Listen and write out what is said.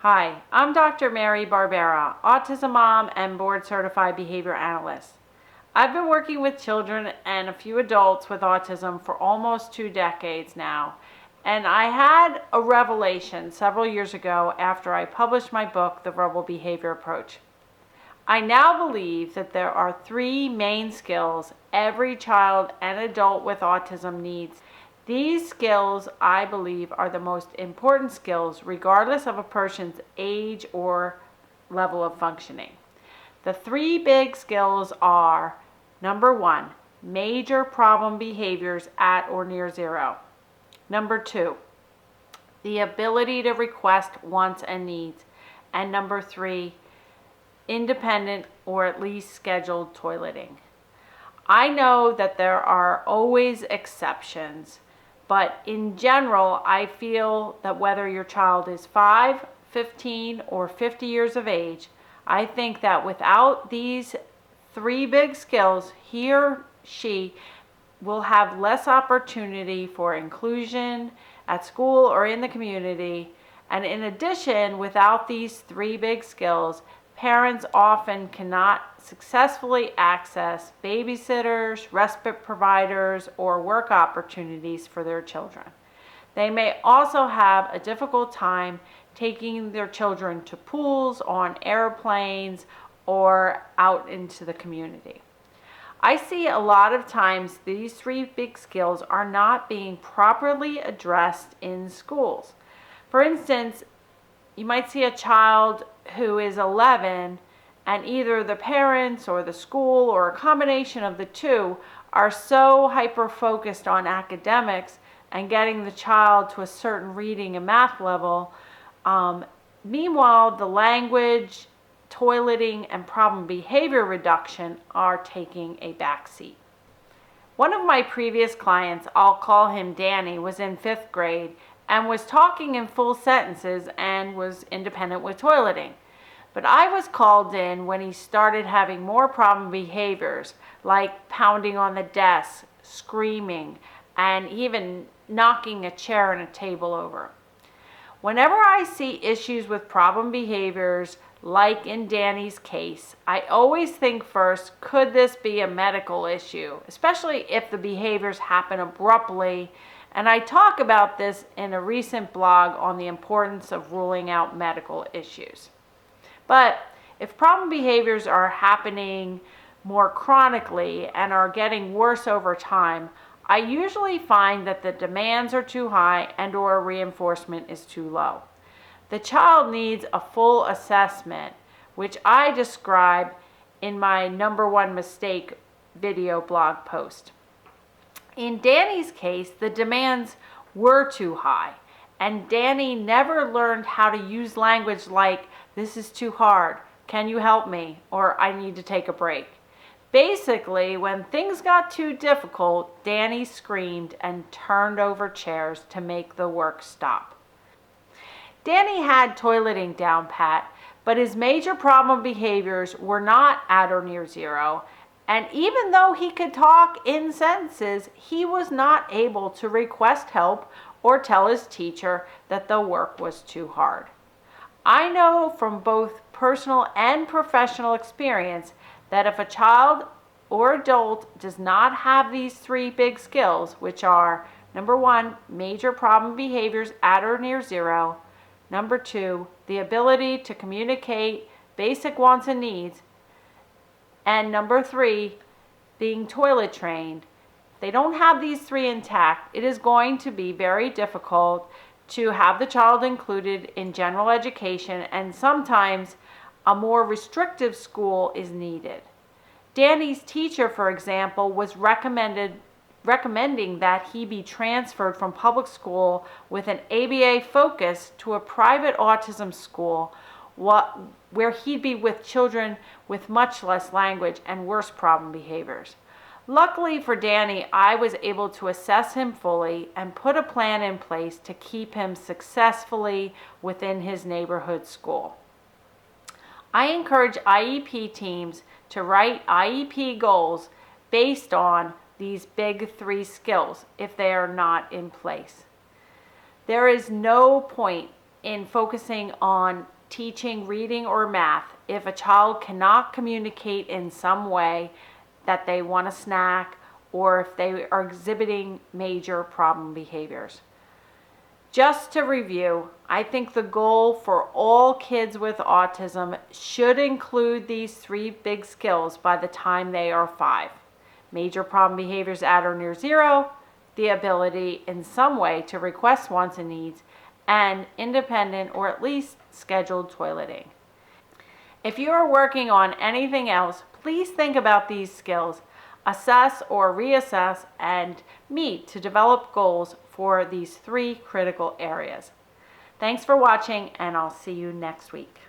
Hi, I'm Dr. Mary Barbera, autism mom and board certified behavior analyst. I've been working with children and a few adults with autism for almost 2 decades now, and I had a revelation several years ago after I published my book, The Verbal Behavior Approach. I now believe that there are 3 main skills every child and adult with autism needs. These skills, I believe, are the most important skills regardless of a person's age or level of functioning. The 3 big skills are, number 1, major problem behaviors at or near 0. Number 2, the ability to request wants and needs. And number 3, independent or at least scheduled toileting. I know that there are always exceptions, but in general, I feel that whether your child is 5, 15, or 50 years of age, I think that without these 3 big skills, he or she will have less opportunity for inclusion at school or in the community. And in addition, without these 3 big skills, parents often cannot successfully access babysitters, respite providers, or work opportunities for their children. They may also have a difficult time taking their children to pools, on airplanes, or out into the community. I see a lot of times these 3 big skills are not being properly addressed in schools. For instance, you might see a child who is 11 and either the parents or the school or a combination of the 2 are so hyper-focused on academics and getting the child to a certain reading and math level. Meanwhile, the language, toileting, and problem behavior reduction are taking a backseat. One of my previous clients, I'll call him Danny, was in 5th grade and was talking in full sentences and was independent with toileting. But I was called in when he started having more problem behaviors like pounding on the desk, screaming, and even knocking a chair and a table over. Whenever I see issues with problem behaviors, like in Danny's case, I always think first, could this be a medical issue, especially if the behaviors happen abruptly? And I talk about this in a recent blog on the importance of ruling out medical issues. But if problem behaviors are happening more chronically and are getting worse over time, I usually find that the demands are too high and/or reinforcement is too low. The child needs a full assessment, which I describe in my number 1 mistake video blog post. In Danny's case, the demands were too high, and Danny never learned how to use language like, "This is too hard, can you help me?" or "I need to take a break." Basically, when things got too difficult, Danny screamed and turned over chairs to make the work stop. Danny had toileting down pat, but his major problem behaviors were not at or near 0. And even though he could talk in sentences, he was not able to request help or tell his teacher that the work was too hard. I know from both personal and professional experience that if a child or adult does not have these 3 big skills, which are, number 1, major problem behaviors at or near 0, number 2, the ability to communicate basic wants and needs, and number 3, being toilet trained. If they don't have these 3 intact, it is going to be very difficult to have the child included in general education, and sometimes a more restrictive school is needed. Danny's teacher, for example, was recommending that he be transferred from public school with an ABA focus to a private autism school where he'd be with children with much less language and worse problem behaviors. Luckily for Danny, I was able to assess him fully and put a plan in place to keep him successfully within his neighborhood school. I encourage IEP teams to write IEP goals based on these big 3 skills if they are not in place. There is no point in focusing on teaching reading or math if a child cannot communicate in some way that they want a snack or if they are exhibiting major problem behaviors. Just to review, I think the goal for all kids with autism should include these 3 big skills by the time they are 5. Major problem behaviors at or near 0, the ability in some way to request wants and needs, and independent or at least scheduled toileting. If you are working on anything else, please think about these skills, assess or reassess, and meet to develop goals for these 3 critical areas. Thanks for watching, and I'll see you next week.